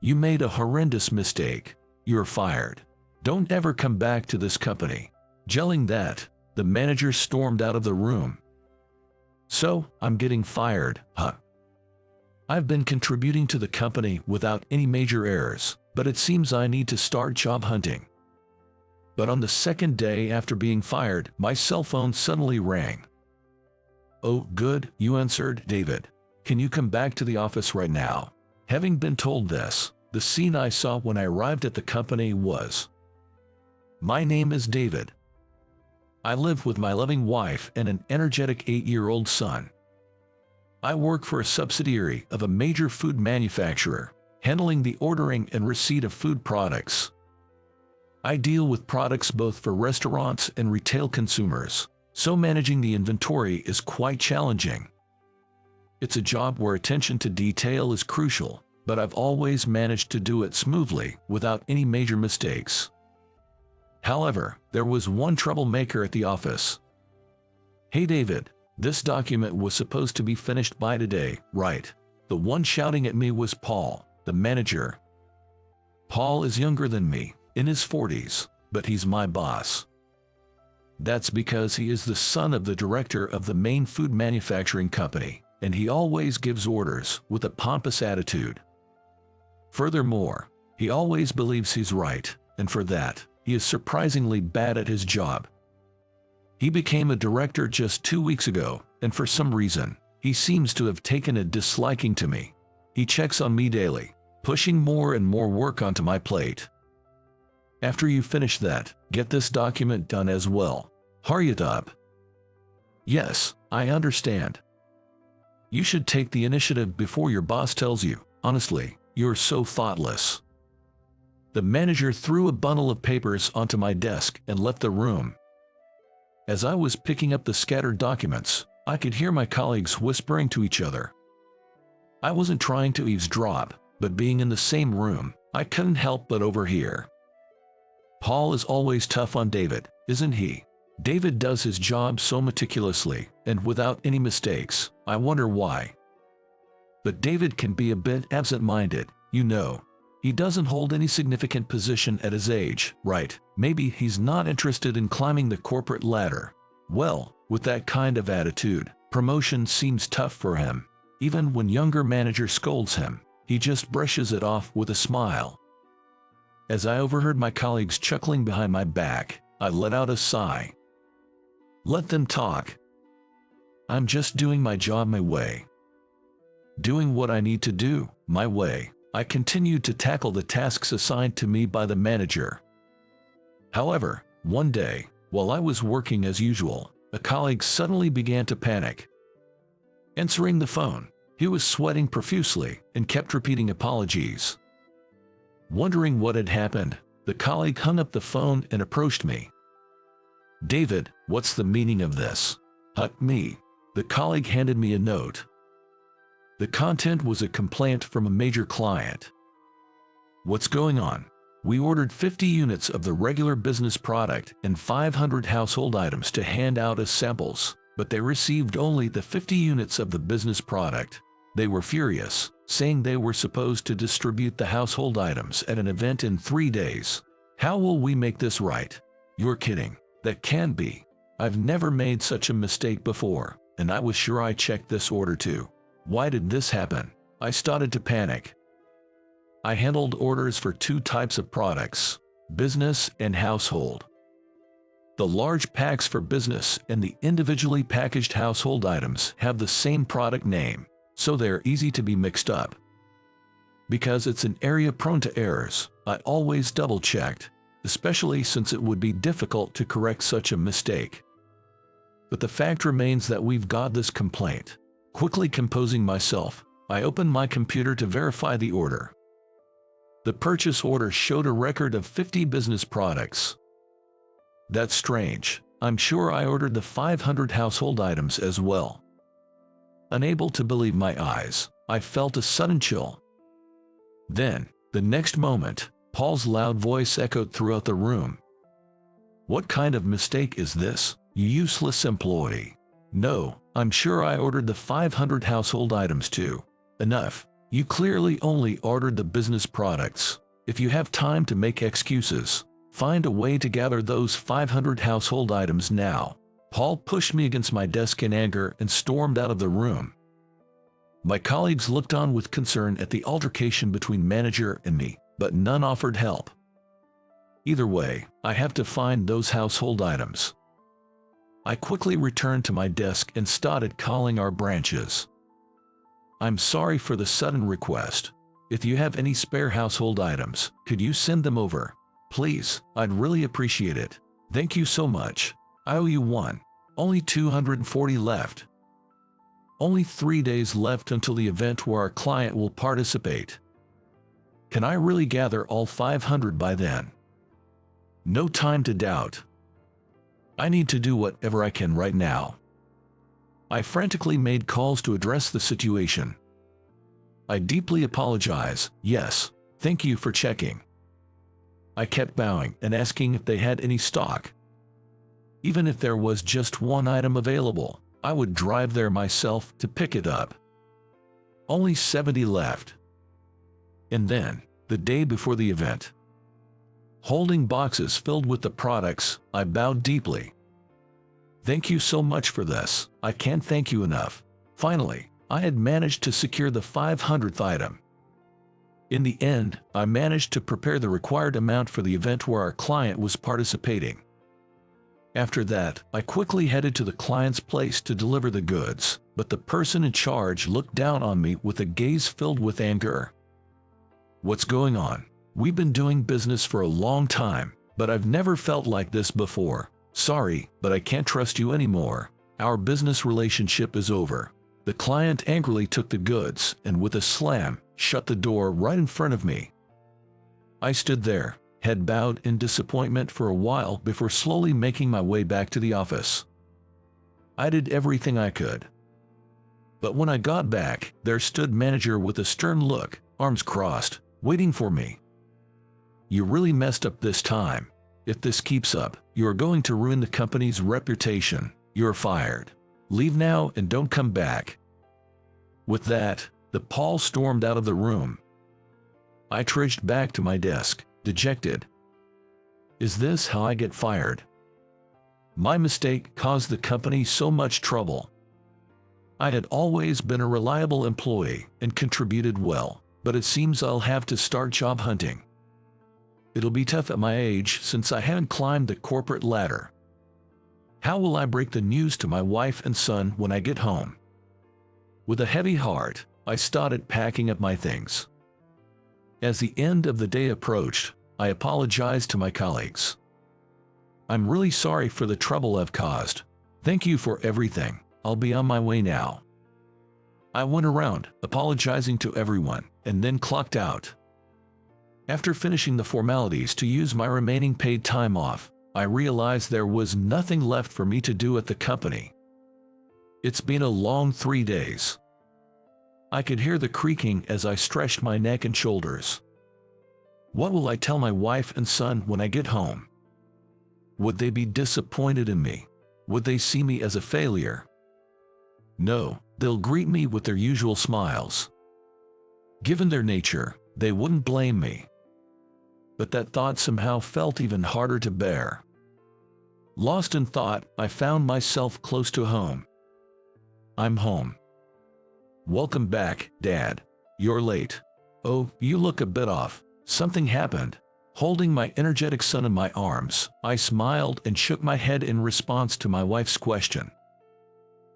You made a horrendous mistake. You're fired. Don't ever come back to this company. Gelling that, the manager stormed out of the room. So, I'm getting fired, huh? I've been contributing to the company without any major errors, but it seems I need to start job hunting. But on the second day after being fired, my cell phone suddenly rang. Oh, good, you answered, David. Can you come back to the office right now? Having been told this, the scene I saw when I arrived at the company was: my name is David. I live with my loving wife and an energetic 8-year-old son. I work for a subsidiary of a major food manufacturer, handling the ordering and receipt of food products. I deal with products both for restaurants and retail consumers, so managing the inventory is quite challenging. It's a job where attention to detail is crucial, but I've always managed to do it smoothly without any major mistakes. However, there was one troublemaker at the office. Hey David, this document was supposed to be finished by today, right? The one shouting at me was Paul, the manager. Paul is younger than me, in his 40s, but he's my boss. That's because he is the son of the director of the main food manufacturing company, and he always gives orders with a pompous attitude. Furthermore, he always believes he's right, and for that, he is surprisingly bad at his job. He became a director just 2 weeks ago, and for some reason, he seems to have taken a disliking to me. He checks on me daily, pushing more and more work onto my plate. After you finish that, get this document done as well. Hurry it up. Yes, I understand. You should take the initiative before your boss tells you. Honestly, you're so thoughtless. The manager threw a bundle of papers onto my desk and left the room. As I was picking up the scattered documents, I could hear my colleagues whispering to each other. I wasn't trying to eavesdrop, but being in the same room, I couldn't help but overhear. Paul is always tough on David, isn't he? David does his job so meticulously and without any mistakes. I wonder why. But David can be a bit absent-minded, you know. He doesn't hold any significant position at his age, right? Maybe he's not interested in climbing the corporate ladder. Well, with that kind of attitude, promotion seems tough for him. Even when younger manager scolds him, he just brushes it off with a smile. As I overheard my colleagues chuckling behind my back, I let out a sigh. Let them talk. I'm just doing my job my way. Doing what I need to do, my way. I continued to tackle the tasks assigned to me by the manager. However, one day, while I was working as usual, a colleague suddenly began to panic. Answering the phone, he was sweating profusely and kept repeating apologies. Wondering what had happened, the colleague hung up the phone and approached me. David, what's the meaning of this? Me. The colleague handed me a note. The content was a complaint from a major client. What's going on? We ordered 50 units of the regular business product and 500 household items to hand out as samples, but they received only the 50 units of the business product. They were furious, saying they were supposed to distribute the household items at an event in 3 days. How will we make this right? You're kidding. That can't be. I've never made such a mistake before, and I was sure I checked this order too. Why did this happen? I started to panic. I handled orders for 2 types of products, business and household. The large packs for business and the individually packaged household items have the same product name, so they're easy to be mixed up. Because it's an area prone to errors, I always double-checked, especially since it would be difficult to correct such a mistake. But the fact remains that we've got this complaint. Quickly composing myself, I opened my computer to verify the order. The purchase order showed a record of 50 business products. That's strange. I'm sure I ordered the 500 household items as well. Unable to believe my eyes, I felt a sudden chill. Then, the next moment, Paul's loud voice echoed throughout the room. What kind of mistake is this, you useless employee? No, I'm sure I ordered the 500 household items too. Enough. You clearly only ordered the business products. If you have time to make excuses, find a way to gather those 500 household items now. Paul pushed me against my desk in anger and stormed out of the room. My colleagues looked on with concern at the altercation between manager and me, but none offered help. Either way, I have to find those household items. I quickly returned to my desk and started calling our branches. I'm sorry for the sudden request. If you have any spare household items, could you send them over? Please, I'd really appreciate it. Thank you so much. I owe you one. Only 240 left. Only 3 days left until the event where our client will participate. Can I really gather all 500 by then? No time to doubt. I need to do whatever I can right now. I frantically made calls to address the situation. I deeply apologize. Yes, thank you for checking. I kept bowing and asking if they had any stock. Even if there was just one item available, I would drive there myself to pick it up. Only 70 left. And then, the day before the event, holding boxes filled with the products, I bowed deeply. Thank you so much for this. I can't thank you enough. Finally, I had managed to secure the 500th item. In the end, I managed to prepare the required amount for the event where our client was participating. After that, I quickly headed to the client's place to deliver the goods, but the person in charge looked down on me with a gaze filled with anger. What's going on? We've been doing business for a long time, but I've never felt like this before. Sorry, but I can't trust you anymore. Our business relationship is over. The client angrily took the goods and with a slam, shut the door right in front of me. I stood there, head bowed in disappointment for a while before slowly making my way back to the office. I did everything I could. But when I got back, there stood manager with a stern look, arms crossed, waiting for me. You really messed up this time. If this keeps up, you are going to ruin the company's reputation. You're fired. Leave now and don't come back. With that, the Paul stormed out of the room. I trudged back to my desk, dejected. Is this how I get fired? My mistake caused the company so much trouble. I had always been a reliable employee and contributed well, but it seems I'll have to start job hunting. It'll be tough at my age since I haven't climbed the corporate ladder. How will I break the news to my wife and son when I get home? With a heavy heart, I started packing up my things. As the end of the day approached, I apologized to my colleagues. I'm really sorry for the trouble I've caused. Thank you for everything. I'll be on my way now. I went around, apologizing to everyone, and then clocked out. After finishing the formalities to use my remaining paid time off, I realized there was nothing left for me to do at the company. It's been a long 3 days. I could hear the creaking as I stretched my neck and shoulders. What will I tell my wife and son when I get home? Would they be disappointed in me? Would they see me as a failure? No, they'll greet me with their usual smiles. Given their nature, they wouldn't blame me. But that thought somehow felt even harder to bear. Lost in thought, I found myself close to home. I'm home. Welcome back, Dad. You're late. Oh, you look a bit off. Something happened. Holding my energetic son in my arms, I smiled and shook my head in response to my wife's question.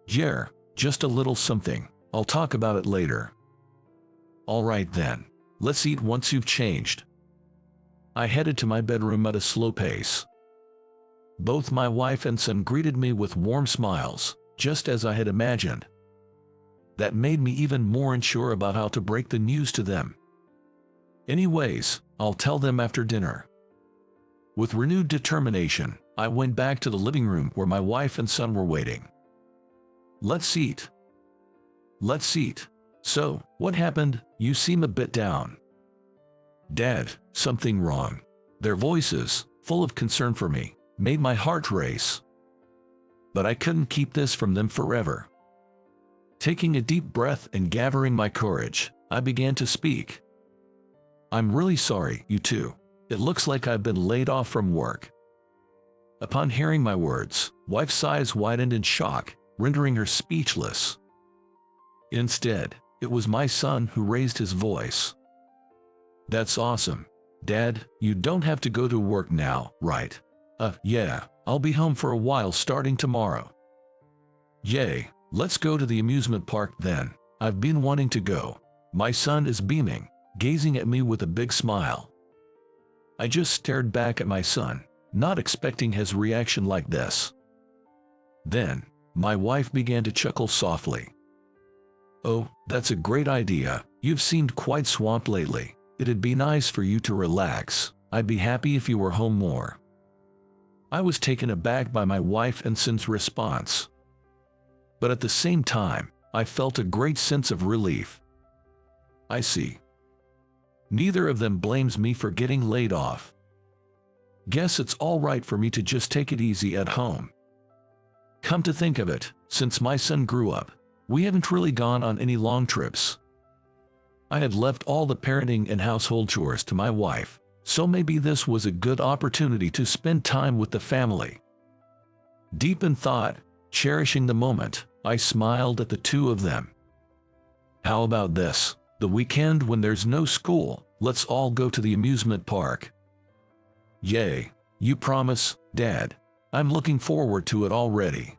Yeah, just a little something. I'll talk about it later. All right then. Let's eat once you've changed. I headed to my bedroom at a slow pace. Both my wife and son greeted me with warm smiles, just as I had imagined. That made me even more unsure about how to break the news to them. Anyways, I'll tell them after dinner. With renewed determination, I went back to the living room where my wife and son were waiting. Let's eat. Let's eat. So, what happened? You seem a bit down. Dad, something wrong. Their voices, full of concern for me, made my heart race. But I couldn't keep this from them forever. Taking a deep breath and gathering my courage, I began to speak. I'm really sorry, you two. It looks like I've been laid off from work. Upon hearing my words, wife's eyes widened in shock, rendering her speechless. Instead, it was my son who raised his voice. That's awesome. Dad, you don't have to go to work now, right? Yeah, I'll be home for a while starting tomorrow. Yay, let's go to the amusement park then. I've been wanting to go. My son is beaming, gazing at me with a big smile. I just stared back at my son, not expecting his reaction like this. Then, my wife began to chuckle softly. Oh, that's a great idea. You've seemed quite swamped lately. It'd be nice for you to relax. I'd be happy if you were home more. I was taken aback by my wife and son's response. But at the same time, I felt a great sense of relief. I see. Neither of them blames me for getting laid off. Guess it's all right for me to just take it easy at home. Come to think of it, since my son grew up, we haven't really gone on any long trips. I had left all the parenting and household chores to my wife, so maybe this was a good opportunity to spend time with the family. Deep in thought, cherishing the moment, I smiled at the two of them. How about this? The weekend when there's no school, let's all go to the amusement park. Yay, you promise, Dad? I'm looking forward to it already.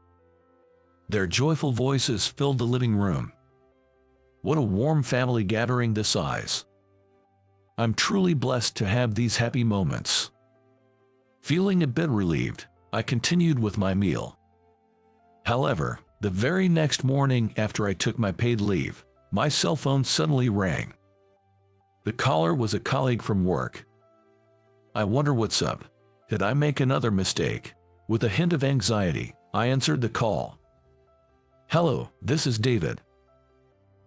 Their joyful voices filled the living room. What a warm family gathering this is. I'm truly blessed to have these happy moments. Feeling a bit relieved, I continued with my meal. However, the very next morning after I took my paid leave, my cell phone suddenly rang. The caller was a colleague from work. I wonder what's up. Did I make another mistake? With a hint of anxiety, I answered the call. Hello, this is David.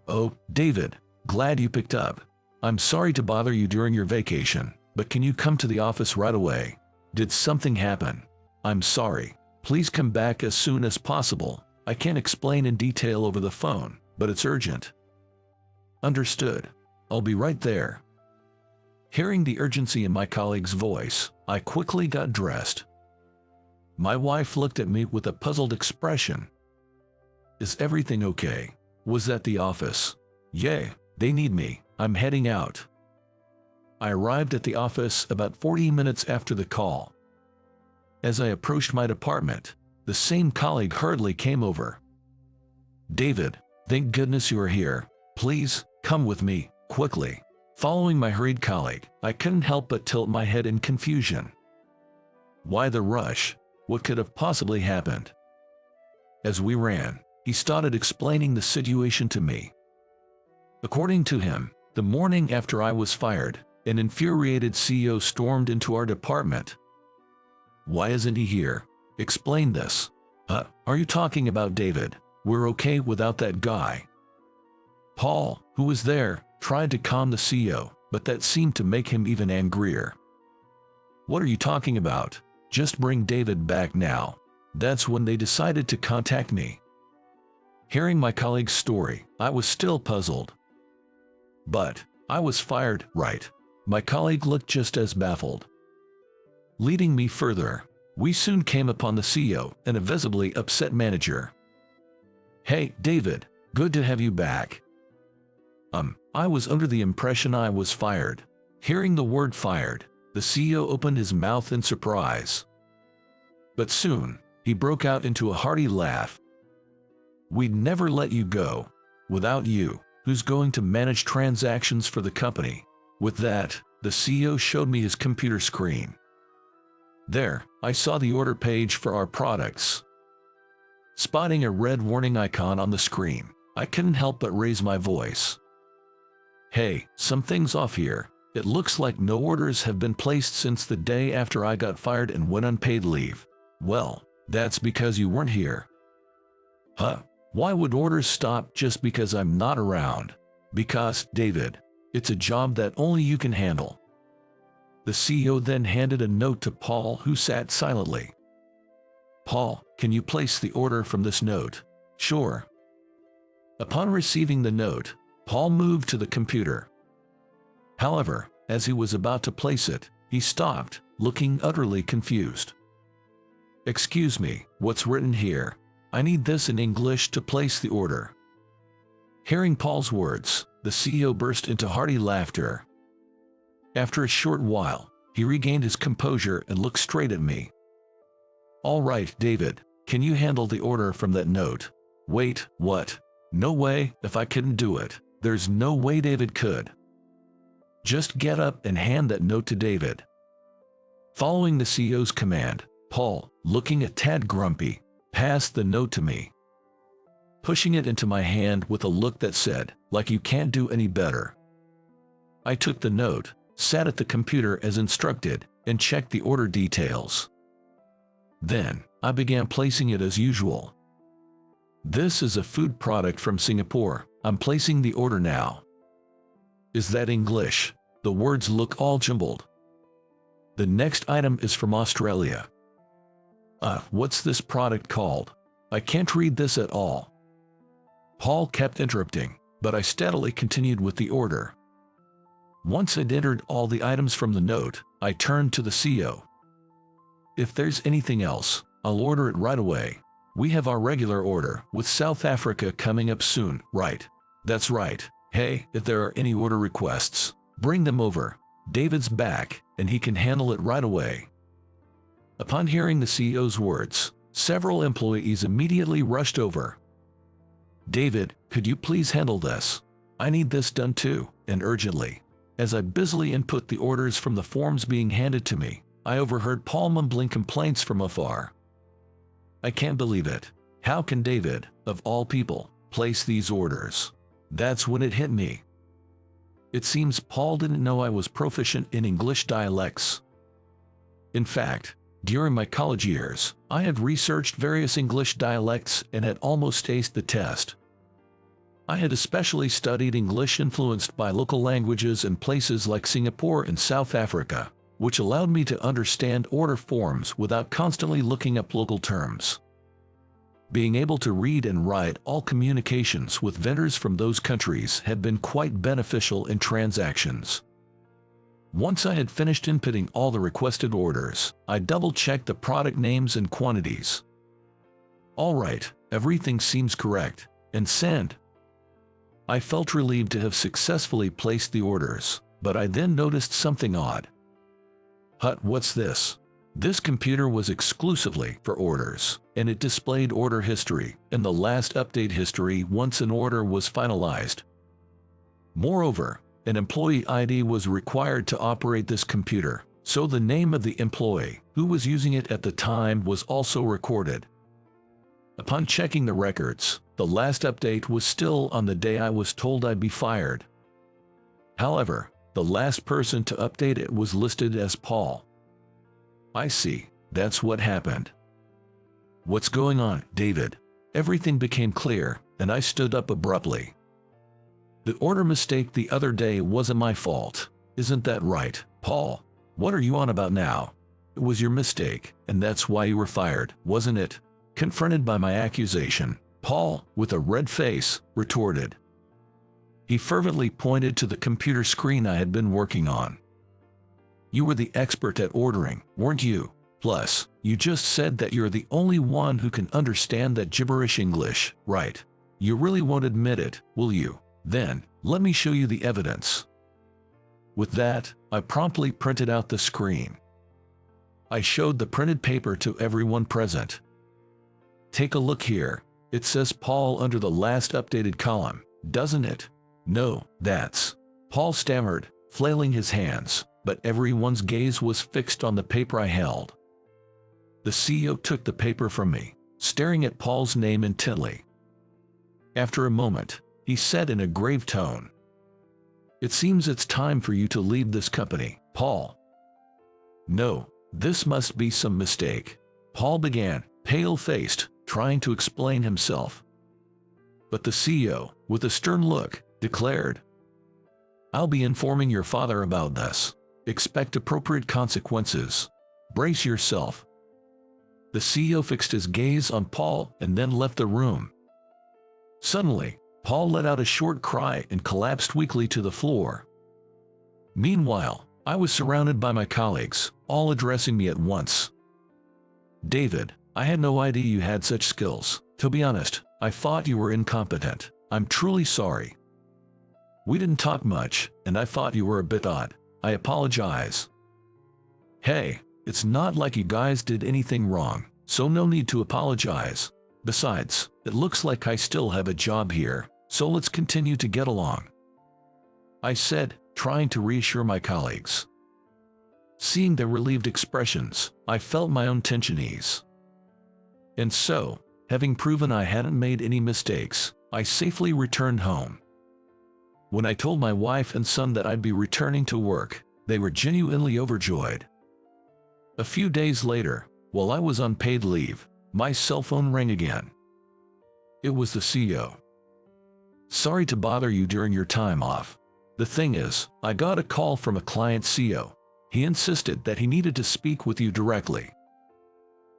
Oh, David, glad you picked up. I'm sorry to bother you during your vacation, but can you come to the office right away? Did something happen? I'm sorry. Please come back as soon as possible. I can't explain in detail over the phone, but it's urgent. Understood. I'll be right there. Hearing the urgency in my colleague's voice, I quickly got dressed. My wife looked at me with a puzzled expression. Is everything okay? Was that the office? Yeah, they need me. I'm heading out. I arrived at the office about 40 minutes after the call. As I approached my department, the same colleague hurriedly came over. David, thank goodness you are here. Please, come with me, quickly. Following my hurried colleague, I couldn't help but tilt my head in confusion. Why the rush? What could have possibly happened? As we ran, he started explaining the situation to me. According to him, the morning after I was fired, an infuriated CEO stormed into our department. Why isn't he here? Explain this. Are you talking about David? We're okay without that guy. Paul, who was there, tried to calm the CEO, but that seemed to make him even angrier. What are you talking about? Just bring David back now. That's when they decided to contact me. Hearing my colleague's story, I was still puzzled. But I was fired, right? My colleague looked just as baffled. Leading me further, we soon came upon the CEO and a visibly upset manager. Hey, David, good to have you back. I was under the impression I was fired. Hearing the word fired, the CEO opened his mouth in surprise. But soon, he broke out into a hearty laugh. We'd never let you go. Without you, who's going to manage transactions for the company? With that, the CEO showed me his computer screen. There, I saw the order page for our products. Spotting a red warning icon on the screen, I couldn't help but raise my voice. Hey, something's off here. It looks like no orders have been placed since the day after I got fired and went on paid leave. Well, that's because you weren't here. Why would orders stop just because I'm not around? Because, David, it's a job that only you can handle. The CEO then handed a note to Paul, who sat silently. Paul, can you place the order from this note? Sure. Upon receiving the note, Paul moved to the computer. However, as he was about to place it, he stopped, looking utterly confused. "Excuse me, what's written here? I need this in English to place the order." Hearing Paul's words, the CEO burst into hearty laughter. After a short while, he regained his composure and looked straight at me. "All right, David, can you handle the order from that note?" "Wait, what? No way, if I couldn't do it. There's no way David could." "Just get up and hand that note to David." Following the CEO's command, Paul, looking a tad grumpy, passed the note to me, pushing it into my hand with a look that said, "Like you can't do any better." I took the note, sat at the computer as instructed, and checked the order details. Then, I began placing it as usual. "This is a food product from Singapore. I'm placing the order now." "Is that English?" The words look all jumbled. "The next item is from Australia." What's this product called? I can't read this at all." Paul kept interrupting, but I steadily continued with the order. Once I'd entered all the items from the note, I turned to the CEO. "If there's anything else, I'll order it right away. We have our regular order with South Africa coming up soon, right?" "That's right. Hey, if there are any order requests, bring them over. David's back, and he can handle it right away." Upon hearing the CEO's words, several employees immediately rushed over. "David, could you please handle this? I need this done too, and urgently." As I busily input the orders from the forms being handed to me, I overheard Paul mumbling complaints from afar. "I can't believe it. How can David, of all people, place these orders?" That's when it hit me. It seems Paul didn't know I was proficient in English dialects. In fact, during my college years, I had researched various English dialects and had almost aced the test. I had especially studied English influenced by local languages in places like Singapore and South Africa, which allowed me to understand order forms without constantly looking up local terms. Being able to read and write all communications with vendors from those countries had been quite beneficial in transactions. Once I had finished inputting all the requested orders, I double-checked the product names and quantities. "All right, everything seems correct, and send." I felt relieved to have successfully placed the orders, but I then noticed something odd. What's this? This computer was exclusively for orders, and it displayed order history and the last update history once an order was finalized. Moreover, an employee ID was required to operate this computer, so the name of the employee who was using it at the time was also recorded. Upon checking the records, the last update was still on the day I was told I'd be fired. However, the last person to update it was listed as Paul. I see, that's what happened. "What's going on, David?" Everything became clear, and I stood up abruptly. "The order mistake the other day wasn't my fault. Isn't that right, Paul? What are you on about now? It was your mistake, and that's why you were fired, wasn't it?" Confronted by my accusation, Paul, with a red face, retorted. He fervently pointed to the computer screen I had been working on. "You were the expert at ordering, weren't you? Plus, you just said that you're the only one who can understand that gibberish English, right? You really won't admit it, will you? Then, let me show you the evidence." With that, I promptly printed out the screen. I showed the printed paper to everyone present. "Take a look here. It says Paul under the last updated column, doesn't it?" "No, that's..." Paul stammered, flailing his hands, but everyone's gaze was fixed on the paper I held. The CEO took the paper from me, staring at Paul's name intently. After a moment, he said in a grave tone, "It seems it's time for you to leave this company, Paul." "No, this must be some mistake," Paul began, pale-faced, trying to explain himself. But the CEO, with a stern look, declared, "I'll be informing your father about this. Expect appropriate consequences. Brace yourself." The CEO fixed his gaze on Paul and then left the room. Suddenly, Paul let out a short cry and collapsed weakly to the floor. Meanwhile, I was surrounded by my colleagues, all addressing me at once. David, I had no idea you had such skills. To be honest, I thought you were incompetent. I'm truly sorry. We didn't talk much, and I thought you were a bit odd. I apologize. Hey, it's not like you guys did anything wrong, so no need to apologize. Besides, it looks like I still have a job here, so let's continue to get along, I said, trying to reassure my colleagues. Seeing their relieved expressions, I felt my own tension ease. And so, having proven I hadn't made any mistakes, I safely returned home. When I told my wife and son that I'd be returning to work, they were genuinely overjoyed. A few days later, while I was on paid leave, my cell phone rang again. It was the CEO. Sorry to bother you during your time off. The thing is, I got a call from a client CEO. He insisted that he needed to speak with you directly.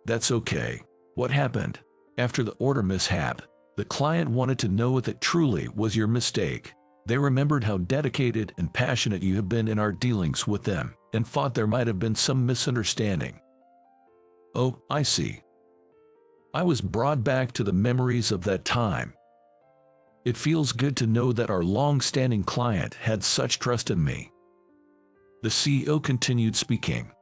That's okay. What happened? After the order mishap, the client wanted to know if it truly was your mistake. They remembered how dedicated and passionate you have been in our dealings with them, and thought there might have been some misunderstanding. Oh, I see. I was brought back to the memories of that time. It feels good to know that our long-standing client had such trust in me. The CEO continued speaking.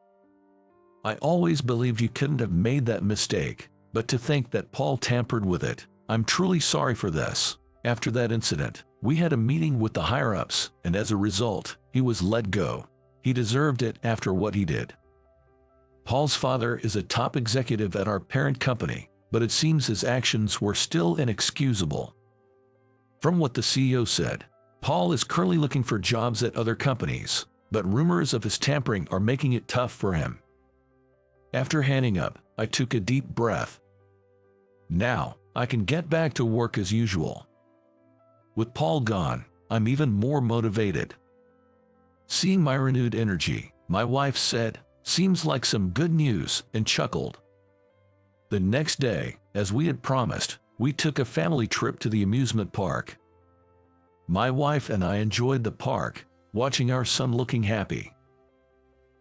I always believed you couldn't have made that mistake, but to think that Paul tampered with it, I'm truly sorry for this. After that incident, we had a meeting with the higher-ups, and as a result, he was let go. He deserved it after what he did. Paul's father is a top executive at our parent company, but it seems his actions were still inexcusable. From what the CEO said, Paul is currently looking for jobs at other companies, but rumors of his tampering are making it tough for him. After hanging up, I took a deep breath. Now, I can get back to work as usual. With Paul gone, I'm even more motivated. Seeing my renewed energy, my wife said, "Seems like some good news," and chuckled. The next day, as we had promised, we took a family trip to the amusement park. My wife and I enjoyed the park, watching our son looking happy.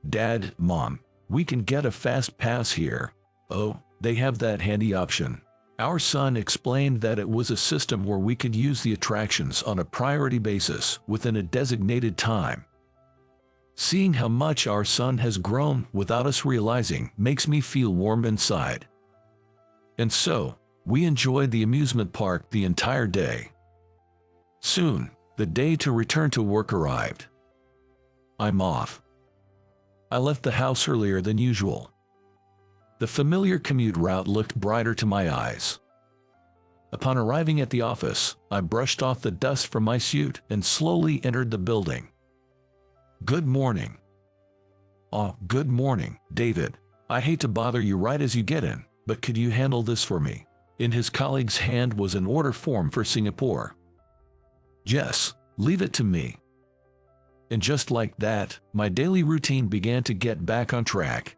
"Dad, Mom, we can get a fast pass here." "Oh, they have that handy option." Our son explained that it was a system where we could use the attractions on a priority basis within a designated time. Seeing how much our son has grown without us realizing makes me feel warm inside. And so, we enjoyed the amusement park the entire day. Soon, the day to return to work arrived. I'm off. I left the house earlier than usual. The familiar commute route looked brighter to my eyes. Upon arriving at the office, I brushed off the dust from my suit and slowly entered the building. "Good morning." "Oh, good morning, David. I hate to bother you right as you get in, but could you handle this for me?" In his colleague's hand was an order form for Singapore. "Yes, leave it to me." And just like that, my daily routine began to get back on track.